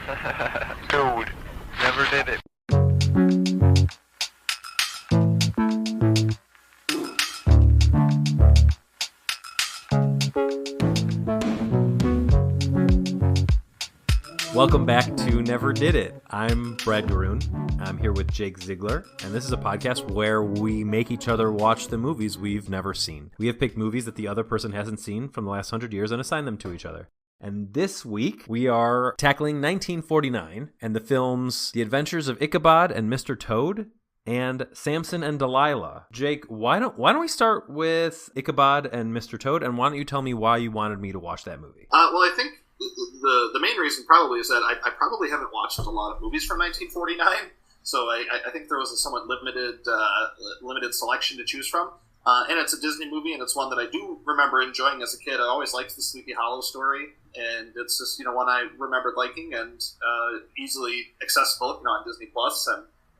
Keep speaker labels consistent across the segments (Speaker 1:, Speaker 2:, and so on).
Speaker 1: Dude, never did it.
Speaker 2: Welcome back to Never Did It. I'm Brad Garoon. I'm here with Jake Ziegler, and this is a podcast where we make each other watch the movies we've never seen. We have picked movies that the other person hasn't seen from the last 100 years and assign them to each other. And this week, we are tackling 1949 and the films The Adventures of Ichabod and Mr. Toad and Samson and Delilah. Jake, why don't we start with Ichabod and Mr. Toad, and why don't you tell me why you wanted me to watch that movie?
Speaker 3: Well, I think the main reason probably is that I probably haven't watched a lot of movies from 1949, so I think there was a somewhat limited selection to choose from. And it's a Disney movie, and it's one that I do remember enjoying as a kid. I always liked the Sleepy Hollow story, and it's just one I remembered liking and easily accessible, on Disney Plus,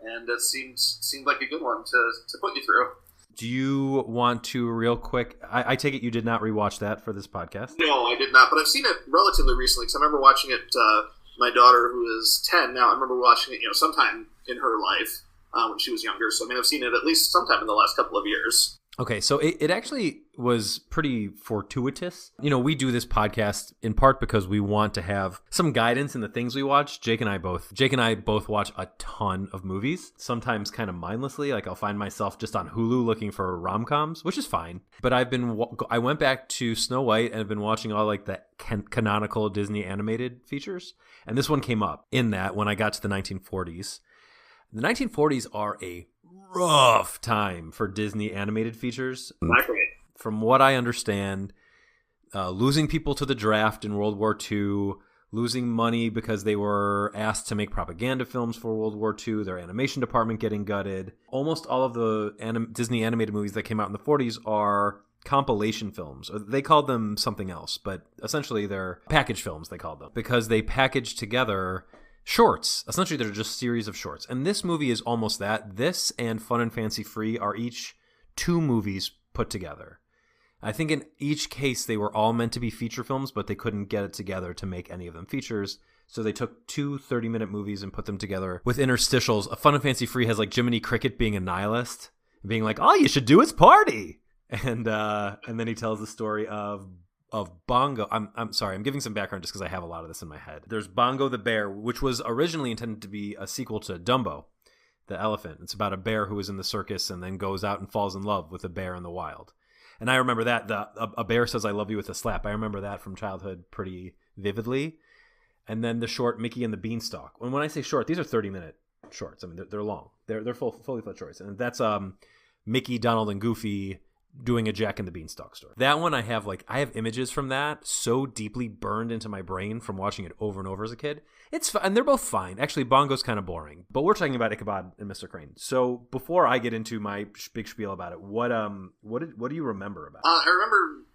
Speaker 3: and it seemed like a good one to put you through.
Speaker 2: Do you want to, real quick, I take it you did not rewatch that for this podcast?
Speaker 3: No, I did not, but I've seen it relatively recently, because I remember watching it, my daughter, who is 10 now, I remember watching it, sometime in her life when she was younger, so I've seen it at least sometime in the last couple of years.
Speaker 2: Okay, so it actually was pretty fortuitous. We do this podcast in part because we want to have some guidance in the things we watch. Jake and I both watch a ton of movies, sometimes kind of mindlessly. Like I'll find myself just on Hulu looking for rom-coms, which is fine. But I went back to Snow White and have been watching all like the canonical Disney animated features. And this one came up in that when I got to the 1940s. The 1940s are a rough time for Disney animated features.
Speaker 3: Not great.
Speaker 2: From what I understand, losing people to the draft in World War II, losing money because they were asked to make propaganda films for World War II, their animation department getting gutted. Almost all of the Disney animated movies that came out in the 40s are compilation films. They called them something else, but essentially they're package films, they called them, because they packaged together shorts. Essentially, they're just series of shorts. And this movie is almost that. This and Fun and Fancy Free are each two movies put together. I think in each case, they were all meant to be feature films, but they couldn't get it together to make any of them features. So they took two 30-minute movies and put them together with interstitials. Fun and Fancy Free has like Jiminy Cricket being a nihilist, being like, all you should do is party. And then he tells the story of Bongo. I'm sorry, I'm giving some background just because I have a lot of this in my head. There's Bongo the Bear, which was originally intended to be a sequel to Dumbo, the elephant. It's about a bear who is in the circus and then goes out and falls in love with a bear in the wild. And I remember that. A bear says, I love you with a slap. I remember that from childhood pretty vividly. And then the short Mickey and the Beanstalk. And when I say short, these are 30-minute shorts. I mean, they're long. They're fully fledged shorts. And that's Mickey, Donald, and Goofy doing a Jack and the Beanstalk story. That one I have images from that so deeply burned into my brain from watching it over and over as a kid. And they're both fine. Actually, Bongo's kind of boring, but we're talking about Ichabod and Mr. Crane. So before I get into my big spiel about it, what do you remember about it?
Speaker 3: I remember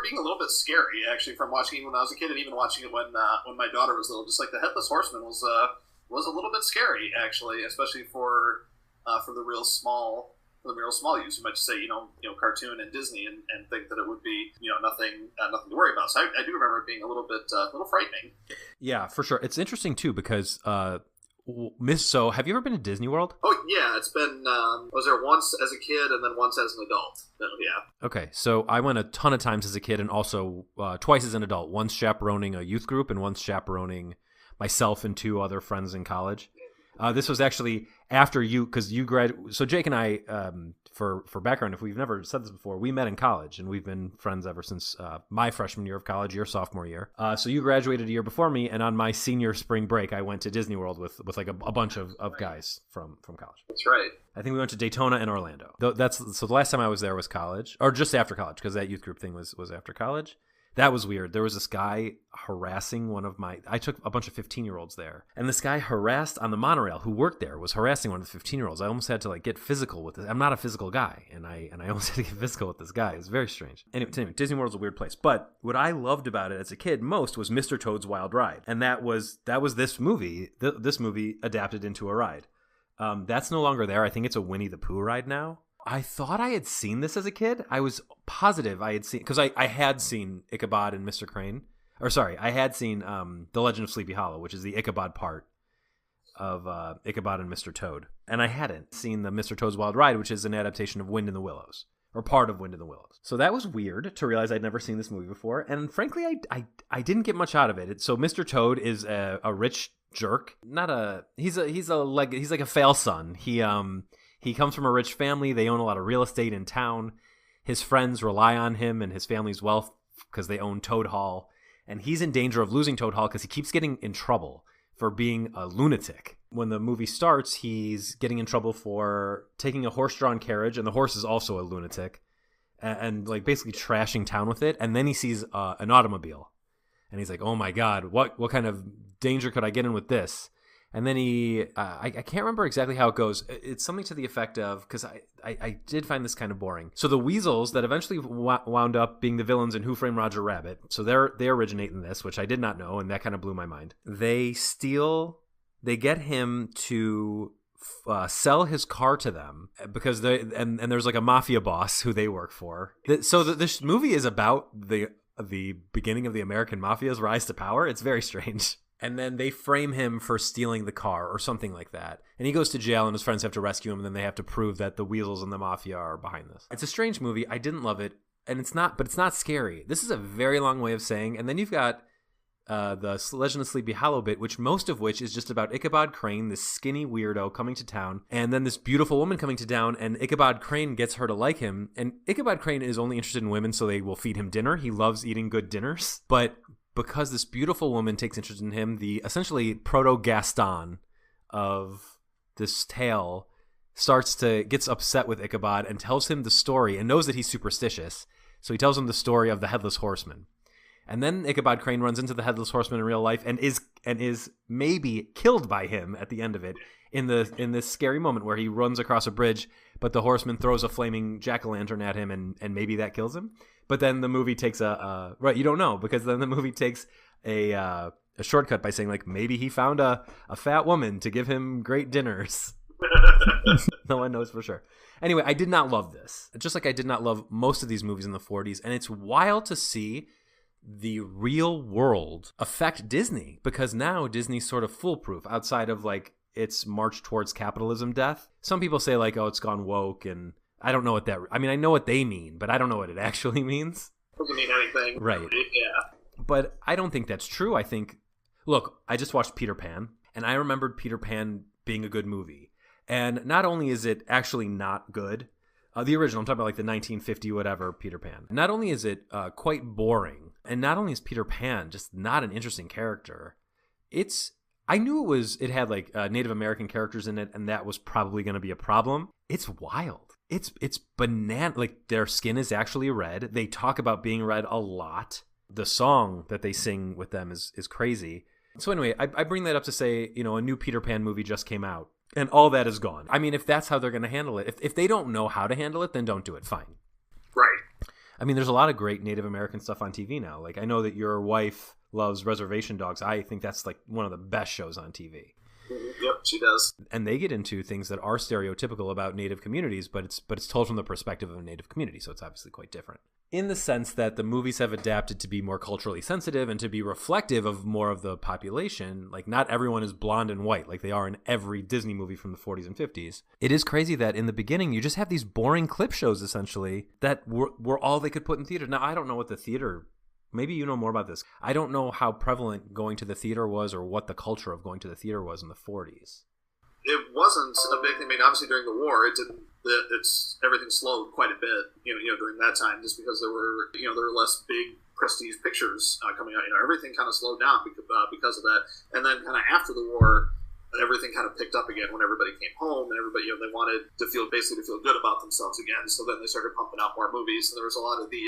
Speaker 3: being a little bit scary actually from watching it when I was a kid, and even watching it when my daughter was little. Just like the Headless Horseman was a little bit scary actually, especially for the real small. For the real small use, you might just say, cartoon and Disney, and think that it would be, nothing to worry about. So I do remember it being a little frightening.
Speaker 2: Yeah, for sure. It's interesting too because, so have you ever been to Disney World?
Speaker 3: Oh yeah, it's been. I was there once as a kid and then once as an adult. Yeah.
Speaker 2: Okay, so I went a ton of times as a kid and also twice as an adult. Once chaperoning a youth group and once chaperoning myself and two other friends in college. This was actually after you, because you graduated. So Jake and I, for background, if we've never said this before, we met in college, and we've been friends ever since my freshman year of college, your sophomore year. So you graduated a year before me, and on my senior spring break, I went to Disney World with like a bunch of guys from college.
Speaker 3: That's right.
Speaker 2: I think we went to Daytona and Orlando. So the last time I was there was college, or just after college, because that youth group thing was after college. That was weird. There was this guy harassing I took a bunch of 15-year-olds there. And this guy harassed on the monorail who worked there was harassing one of the 15-year-olds. I almost had to get physical with this. I'm not a physical guy. And I almost had to get physical with this guy. It was very strange. Anyway, Disney World's a weird place. But what I loved about it as a kid most was Mr. Toad's Wild Ride. And that was this movie. This movie adapted into a ride. That's no longer there. I think it's a Winnie the Pooh ride now. I thought I had seen this as a kid. I was positive I had seen, because I had seen Ichabod and Mr. Crane. or sorry, I had seen The Legend of Sleepy Hollow, which is the Ichabod part of Ichabod and Mr. Toad. And I hadn't seen the Mr. Toad's Wild Ride, which is an adaptation of Wind in the Willows, or part of Wind in the Willows. So that was weird to realize I'd never seen this movie before. And frankly, I didn't get much out of it. So Mr. Toad is a rich jerk. He's like a fail son. He comes from a rich family. They own a lot of real estate in town. His friends rely on him and his family's wealth because they own Toad Hall. And he's in danger of losing Toad Hall because he keeps getting in trouble for being a lunatic. When the movie starts, he's getting in trouble for taking a horse-drawn carriage, and the horse is also a lunatic, and like basically trashing town with it. And then he sees an automobile, and he's like, "Oh my God, what kind of danger could I get in with this?" And then I can't remember exactly how it goes. It's something to the effect of, because I did find this kind of boring. So the weasels that eventually wound up being the villains in Who Framed Roger Rabbit, so they originate in this, which I did not know, and that kind of blew my mind. They get him to sell his car to them because and there's like a mafia boss who they work for. So this movie is about the beginning of the American mafia's rise to power. It's very strange. And then they frame him for stealing the car or something like that. And he goes to jail and his friends have to rescue him, and then they have to prove that the weasels and the mafia are behind this. It's a strange movie. I didn't love it. And it's not scary. This is a very long way of saying. And then you've got the Legend of Sleepy Hollow bit, most of which is just about Ichabod Crane, this skinny weirdo coming to town, and then this beautiful woman coming to town, and Ichabod Crane gets her to like him. And Ichabod Crane is only interested in women, so they will feed him dinner. He loves eating good dinners. But because this beautiful woman takes interest in him, the essentially proto-Gaston of this tale gets upset with Ichabod and tells him the story, and knows that he's superstitious, so he tells him the story of the Headless Horseman. And then Ichabod Crane runs into the Headless Horseman in real life and is maybe killed by him at the end of it in this scary moment where he runs across a bridge, but the horseman throws a flaming jack-o'-lantern at him and maybe that kills him. But then the movie takes right, you don't know, because then the movie takes a shortcut by saying, like, maybe he found a fat woman to give him great dinners. No one knows for sure. Anyway, I did not love this. Just like I did not love most of these movies in the 40s. And it's wild to see the real world affect Disney, because now Disney's sort of foolproof outside of like its march towards capitalism death. Some people say like, oh, it's gone woke, and I don't know what that, I mean, I know what they mean, but I don't know what it actually means.
Speaker 3: Doesn't mean anything.
Speaker 2: Right.
Speaker 3: Yeah.
Speaker 2: But I don't think that's true. I think, look, I just watched Peter Pan, and I remembered Peter Pan being a good movie. And not only is it actually not good, the original, I'm talking about like the 1950 whatever Peter Pan. Not only is it quite boring, and not only is Peter Pan just not an interesting character, I knew it had like Native American characters in it, and that was probably going to be a problem. It's wild. It's banana. Like, their skin is actually red. They talk about being red a lot. The song that they sing with them is crazy. So anyway, I bring that up to say, a new Peter Pan movie just came out, and all that is gone. I mean, if that's how they're going to handle it, if they don't know how to handle it, then don't do it. Fine.
Speaker 3: Right.
Speaker 2: I mean, there's a lot of great Native American stuff on TV now. Like, I know that your wife loves Reservation Dogs. I think that's like one of the best shows on TV.
Speaker 3: Yep, she does.
Speaker 2: And they get into things that are stereotypical about Native communities, but it's told from the perspective of a Native community, so it's obviously quite different. In the sense that the movies have adapted to be more culturally sensitive and to be reflective of more of the population. Like, not everyone is blonde and white like they are in every Disney movie from the 40s and 50s. It is crazy that in the beginning you just have these boring clip shows, essentially, that were all they could put in theater. Now, I don't know what the theater... Maybe you know more about this. I don't know how prevalent going to the theater was, or what the culture of going to the theater was in the 40s.
Speaker 3: It wasn't a big thing. I mean, obviously during the war, everything slowed quite a bit. During that time, just because there were less big prestige pictures coming out. Everything kind of slowed down because of that. And then kind of after the war, everything kind of picked up again when everybody came home, and everybody, they wanted to feel good about themselves again. So then they started pumping out more movies. And there was a lot of the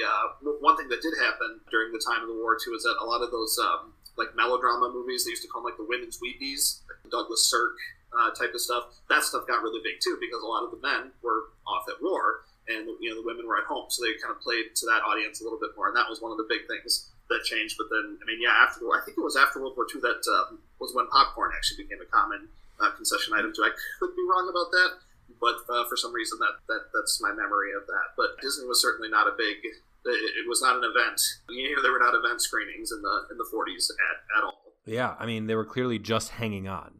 Speaker 3: one thing that did happen during the time of the war too is that a lot of those like melodrama movies, they used to call them like the women's weepies, like the Douglas Sirk type of stuff. That stuff got really big too, because a lot of the men were off at war, and the women were at home, so they kind of played to that audience a little bit more, and that was one of the big things that changed. But then, after I think it was after World War II that was when popcorn actually became a common concession item too. I could be wrong about that, but for some reason that's my memory of that. But Disney was certainly not a big It was not an event. There were not event screenings in the 40s at all.
Speaker 2: Yeah, I mean, they were clearly just hanging on.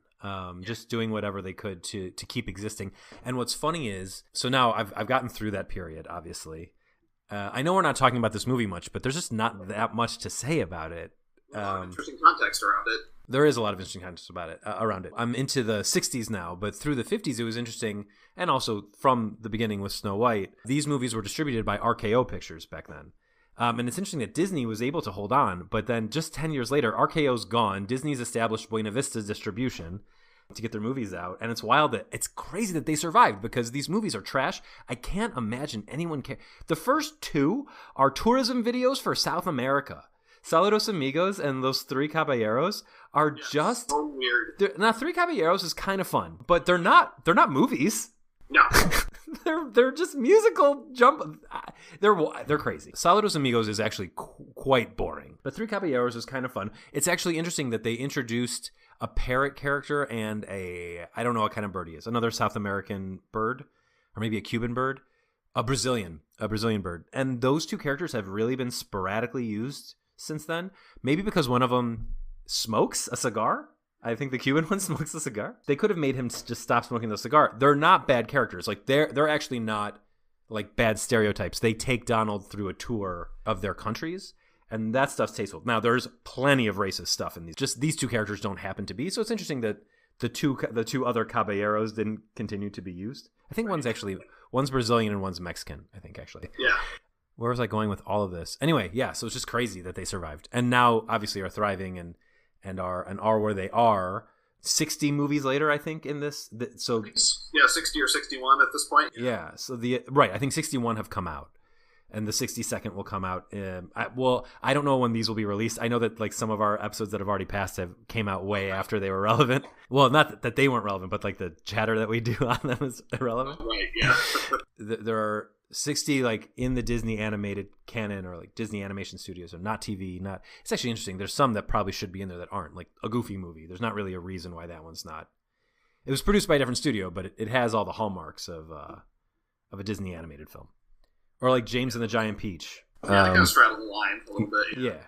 Speaker 2: Just doing whatever they could to keep existing. And what's funny is, so now I've gotten through that period, obviously. I know we're not talking about this movie much, but there's just not that much to say about it.
Speaker 3: Interesting context around it.
Speaker 2: There is a lot of interesting context about it, around it. I'm into the 60s now, but through the 50s it was interesting, and also from the beginning with Snow White, these movies were distributed by RKO Pictures back then. And it's interesting that Disney was able to hold on, but then just 10 years later, RKO's gone. Disney's established Buena Vista's distribution to get their movies out. And it's wild that it's crazy that they survived because these movies are trash. I can't imagine anyone care. The first two are tourism videos for South America. Saludos Amigos and Los Three Caballeros are just
Speaker 3: so weird.
Speaker 2: Now, Three Caballeros is kind of fun, but they're not movies.
Speaker 3: No.
Speaker 2: they're just musical jump. They're crazy. Saludos Amigos is actually quite boring, but Three Caballeros is kind of fun. It's actually interesting that they introduced a parrot character and I don't know what kind of bird he is, another South American bird, or maybe a Cuban bird, a Brazilian bird, and those two characters have really been sporadically used since then. Maybe because one of them smokes a cigar. I think the Cuban one smokes a cigar. They could have made him just stop smoking the cigar. They're not bad characters. Like they're actually not like bad stereotypes. They take Donald through a tour of their countries, and that stuff's tasteful. Now there's plenty of racist stuff in these. Just these two characters don't happen to be. So it's interesting that the two other caballeros didn't continue to be used. I think one's Brazilian and one's Mexican. I think actually.
Speaker 3: Yeah.
Speaker 2: Where was I going with all of this? Anyway, yeah. So it's just crazy that they survived, and now obviously are thriving and are where they are 60 movies later, I think, in this. So
Speaker 3: yeah, 60 or 61 at this point.
Speaker 2: Yeah. So I think 61 have come out, and the 62nd will come out. I don't know when these will be released. I know that like some of our episodes that have already passed came out way after they were relevant. Well, not that they weren't relevant, but like the chatter that we do on them is irrelevant.
Speaker 3: Right. Yeah.
Speaker 2: There are 60 like in the Disney animated canon or like Disney Animation Studios, or not TV. It's actually interesting. There's some that probably should be in there that aren't, like a Goofy movie. There's not really a reason why that one's not. It was produced by a different studio, but it has all the hallmarks of a Disney animated film, or like James and the Giant Peach.
Speaker 3: Yeah, they kind of straddle the line a little bit.
Speaker 2: Yeah.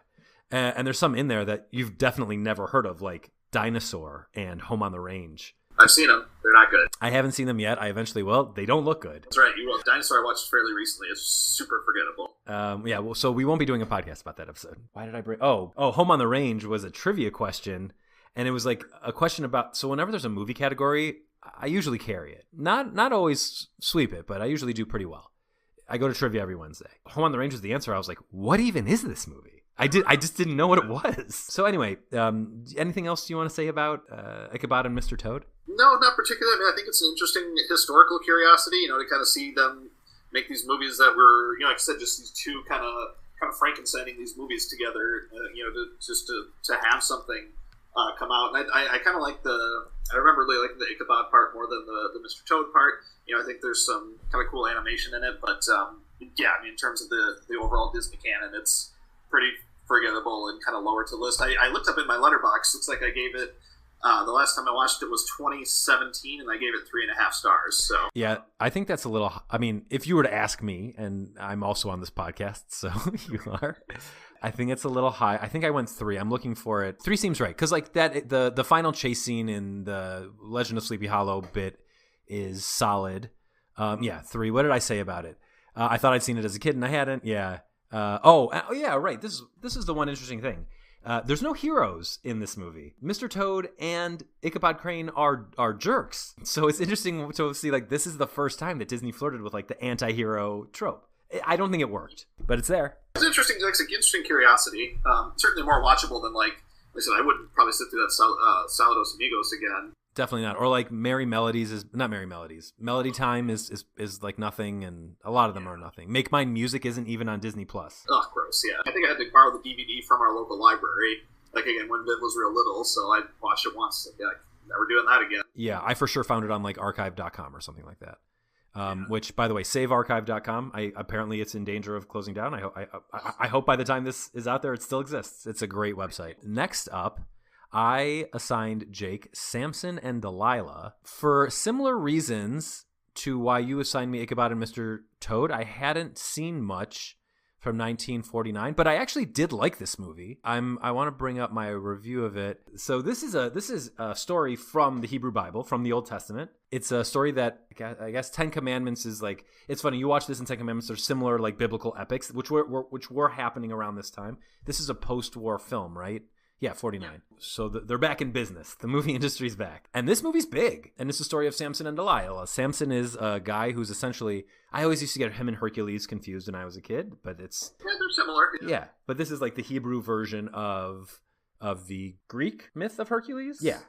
Speaker 2: And there's some in there that you've definitely never heard of, like Dinosaur and Home on the Range.
Speaker 3: I've seen them. They're not good.
Speaker 2: I haven't seen them yet. I eventually will. They don't look good.
Speaker 3: That's right. You will. Dinosaur I watched fairly recently. It's super forgettable.
Speaker 2: Yeah. Well, so we won't be doing a podcast about that episode. Why did I bring? Oh, Home on the Range was a trivia question, and it was like a question about. So whenever there's a movie category, I usually carry it. Not always sweep it, but I usually do pretty well. I go to trivia every Wednesday. Home on the Range was the answer. I was like, what even is this movie? I just didn't know what it was. So anyway, anything else you want to say about Ichabod and Mr. Toad?
Speaker 3: No, not particularly. I mean, I think it's an interesting historical curiosity, to kind of see them make these movies that were, like I said, just these two kind of Frankensteining these movies together, to have something come out. And I kind of like I remember really liking the Ichabod part more than the Mr. Toad part. I think there's some kind of cool animation in it, but yeah, I mean, in terms of the overall Disney canon, it's pretty forgettable and kind of lower to the list. I looked up in my letterbox. Looks like I gave it the last time I watched it was 2017, and I gave it 3.5 stars. So
Speaker 2: yeah, I think that's a little. I mean, if you were to ask me, and I'm also on this podcast, so you are. I think it's a little high. I think I went 3. I'm looking for it. 3 seems right because like that the final chase scene in the Legend of Sleepy Hollow bit is solid. Yeah, 3. What did I say about it? I thought I'd seen it as a kid and I hadn't. Yeah. Yeah, right. This is the one interesting thing. There's no heroes in this movie. Mr. Toad and Ichabod Crane are jerks. So it's interesting to see like this is the first time that Disney flirted with like the anti-hero trope. I don't think it worked, but it's there.
Speaker 3: It's interesting. It's an interesting curiosity. Certainly more watchable than like I said. I wouldn't probably sit through that Saludos Amigos again.
Speaker 2: Definitely not. Or like Merry Melodies is not Merry Melodies. Melody Time is like nothing, and a lot of them are nothing. Make Mine Music isn't even on Disney Plus.
Speaker 3: Oh, gross. Yeah, I think I had to borrow the DVD from our local library. Like again, when Viv was real little, so I watched it once. Like, yeah, never doing that again. Yeah,
Speaker 2: I for sure found it on like archive.com or something like that. Which, by the way, savearchive.com. Apparently it's in danger of closing down. I hope by the time this is out there, it still exists. It's a great website. Next up, I assigned Jake Samson and Delilah for similar reasons to why you assigned me Ichabod and Mr. Toad. I hadn't seen much from 1949, but I actually did like this movie. I want to bring up my review of it. So this is a story from the Hebrew Bible, from the Old Testament. It's a story that I guess Ten Commandments is like. It's funny, you watch this and Ten Commandments are similar like biblical epics, which were happening around this time. This is a post-war film, right? Yeah, 49. So they're back in business. The movie industry's back. And this movie's big. And it's the story of Samson and Delilah. Samson is a guy who's essentially... I always used to get him and Hercules confused when I was a kid, but it's...
Speaker 3: Yeah, they're similar.
Speaker 2: Yeah, but this is like the Hebrew version of the Greek myth of Hercules? Yeah.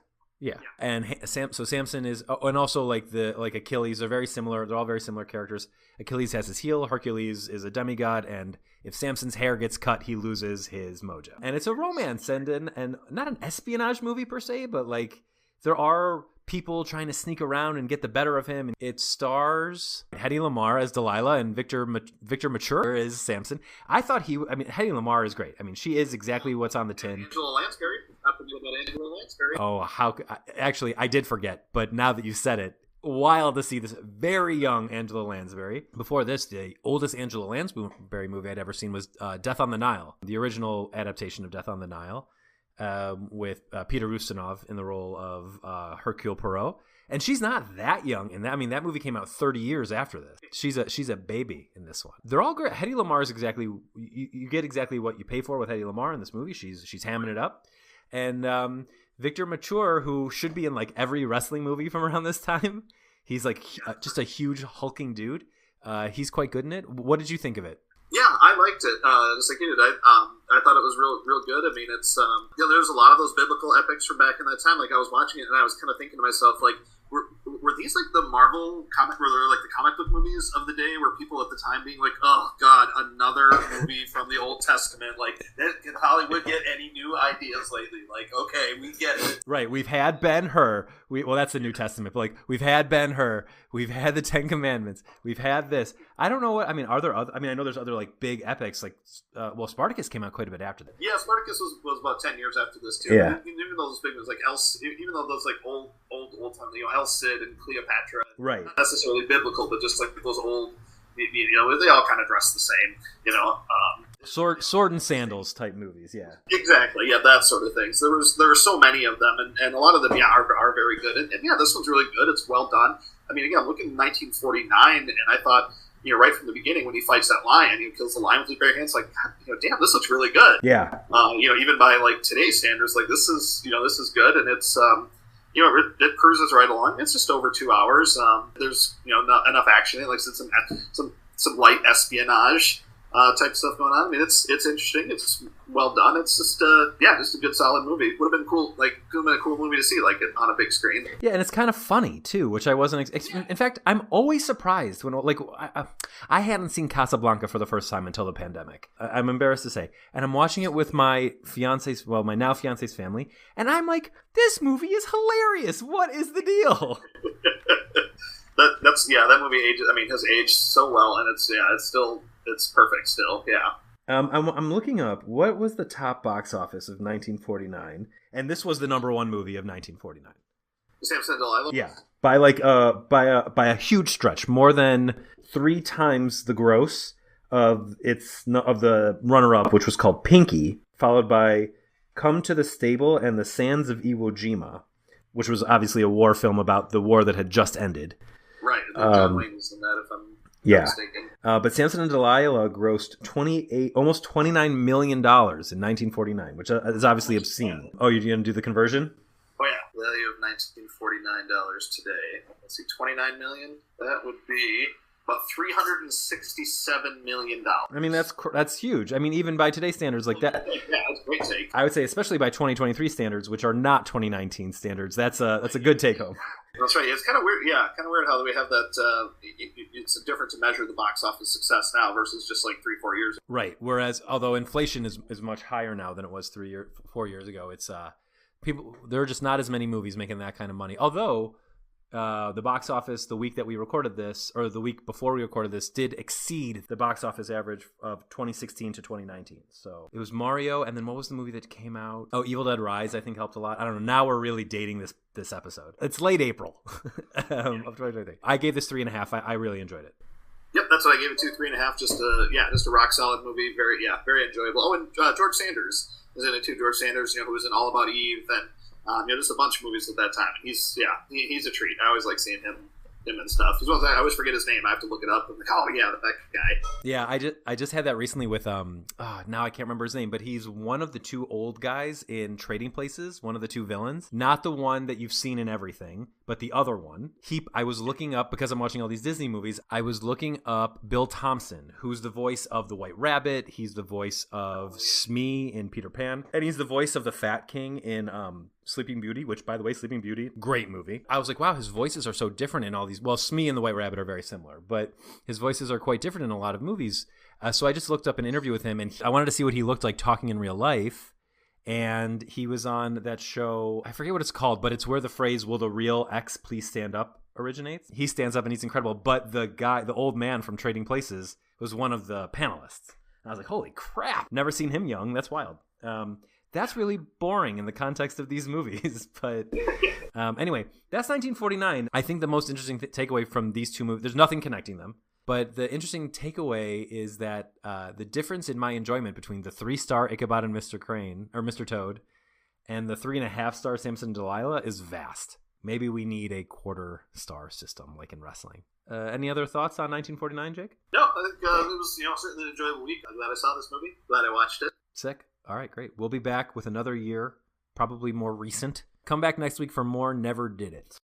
Speaker 2: And so Samson is... Oh, and also like Achilles are very similar. They're all very similar characters. Achilles has his heel. Hercules is a demigod, and if Samson's hair gets cut, he loses his mojo. And it's a romance and not an espionage movie per se, but like there are people trying to sneak around and get the better of him. It stars Hedy Lamarr as Delilah and Victor Mature as Samson. I thought Hedy Lamarr is great. I mean, she is exactly what's on the tin.
Speaker 3: Angela Lansbury. Not forget about Angela Lansbury.
Speaker 2: Oh, actually, I did forget, but now that you said it, wild to see this very young Angela Lansbury. Before this, the oldest Angela Lansbury movie I'd ever seen was Death on the Nile, the original adaptation of Death on the Nile, with Peter Ustinov in the role of Hercule Poirot. And she's not that young in that. I mean, that movie came out 30 years after this. She's a baby in this one. They're all great. Hedy Lamarr is exactly you get exactly what you pay for with Hedy Lamarr in this movie. She's hamming it up, and Victor Mature, who should be in like every wrestling movie from around this time. He's like just a huge hulking dude. He's quite good in it. What did you think of it?
Speaker 3: Yeah, I liked it. Just like you did, I thought it was real good. I mean, it's there's a lot of those biblical epics from back in that time. Like I was watching it and I was kind of thinking to myself, like, were these like the Marvel comic, were they like the comic book movies of the day, where people at the time being like, oh God, another movie from the Old Testament? Like, did Hollywood get any new ideas lately? Like, okay, we get it.
Speaker 2: Right, we've had Ben-Hur. Well, that's the New Testament, but like we've had Ben-Hur, we've had the Ten Commandments, we've had this. I don't know what I mean. Are there other? I mean, I know there's other like big epics. Like, Spartacus came out quite a bit after that.
Speaker 3: Yeah, Spartacus was about 10 years after this too.
Speaker 2: Yeah.
Speaker 3: Even though those big ones like even though those like old time, El Cid and Cleopatra,
Speaker 2: right?
Speaker 3: Not necessarily biblical, but just like those old, they all kind of dress the same,
Speaker 2: Sword and sandals type movies, yeah.
Speaker 3: Exactly, yeah, that sort of thing. So there were so many of them, and a lot of them, yeah, are very good. And yeah, this one's really good. It's well done. I mean, again, I'm looking at 1949, and I thought, right from the beginning when he fights that lion, he kills the lion with his bare hands. Like, God, damn, this looks really good.
Speaker 2: Yeah.
Speaker 3: Even by like today's standards, like this is good, and it's it cruises right along. It's just over 2 hours. There's not enough action. Like some light espionage type stuff going on. I mean, it's interesting. It's well done. It's just just a good solid movie. Would have been cool. Like, could have been a cool movie to see like on a big screen.
Speaker 2: Yeah, and it's kind of funny too, which I wasn't. In fact, I'm always surprised when like I hadn't seen Casablanca for the first time until the pandemic. I'm embarrassed to say, and I'm watching it with my my now fiance's family, and I'm like, this movie is hilarious. What is the deal?
Speaker 3: That movie has aged so well, and it's perfect still. Yeah.
Speaker 2: I'm looking up what was the top box office of 1949, and this was the number one movie of 1949.
Speaker 3: Samson and Delilah.
Speaker 2: Yeah, by a huge stretch, more than 3 times the gross of the runner-up, which was called Pinky, followed by Come to the Stable and The Sands of Iwo Jima, which was obviously a war film about the war that had just ended.
Speaker 3: Right, John Wayne was in that, if I'm mistaken.
Speaker 2: But Samson and Delilah grossed almost $29 million in 1949, which is obviously obscene. Oh, you're going to do the conversion?
Speaker 3: Oh, yeah. Value of $1949 today. Let's see, $29 million? That would be about $367 million.
Speaker 2: I mean, that's huge. I mean, even by today's standards, like that.
Speaker 3: Yeah, that's a great take.
Speaker 2: I would say, especially by 2023 standards, which are not 2019 standards, that's a good take home.
Speaker 3: That's right. It's kind of weird. Yeah, kind of weird how we have that. It's different to measure the box office success now versus just like 3-4 years ago.
Speaker 2: Right. Whereas, although inflation is much higher now than it was 4 years ago, it's there are just not as many movies making that kind of money. Although the box office the week that we recorded this, or the week before we recorded this, did exceed the box office average of 2016 to 2019. So it was Mario, and then what was the movie that came out? Oh, Evil Dead Rise, I think, helped a lot. I don't know. Now we're really dating this episode. It's late April of 2023. I gave this 3.5. I really enjoyed it.
Speaker 3: Yep, that's what I gave it 3.5. Just a rock solid movie. Very enjoyable. Oh, and George Sanders is in it too. George Sanders, who was in All About Eve and just a bunch of movies at that time. And he's a treat. I always like seeing him and stuff. As well as I always forget his name. I have to look it up. I'm like, oh yeah, that guy.
Speaker 2: Yeah, I just had that recently with now I can't remember his name, but he's one of the two old guys in Trading Places, one of the two villains. Not the one that you've seen in everything, but the other one. I was looking up, because I'm watching all these Disney movies, I was looking up Bill Thompson, who's the voice of the White Rabbit. He's the voice of Smee in Peter Pan, and he's the voice of the Fat King in Sleeping Beauty, which, by the way, Sleeping Beauty, great movie. I was like, wow, his voices are so different in all these. Well, Smee and the White Rabbit are very similar, but his voices are quite different in a lot of movies. So I just looked up an interview with him, and I wanted to see what he looked like talking in real life. And he was on that show, I forget what it's called, but it's where the phrase, "Will the real X please stand up?" originates. He stands up and he's incredible. But the old man from Trading Places, was one of the panelists. And I was like, holy crap, never seen him young. That's wild. That's really boring in the context of these movies. But anyway, that's 1949. I think the most interesting takeaway from these two movies, there's nothing connecting them. But the interesting takeaway is that the difference in my enjoyment between the 3-star Ichabod and Mr. Crane, or Mr. Toad, and the 3.5-star Samson and Delilah is vast. Maybe we need a 1/4-star system like in wrestling. Any other thoughts on 1949, Jake?
Speaker 3: No, I think it was certainly an enjoyable week. I'm glad I saw this movie. Glad I watched it.
Speaker 2: Sick. All right, great. We'll be back with another year, probably more recent. Come back next week for more Never Did It.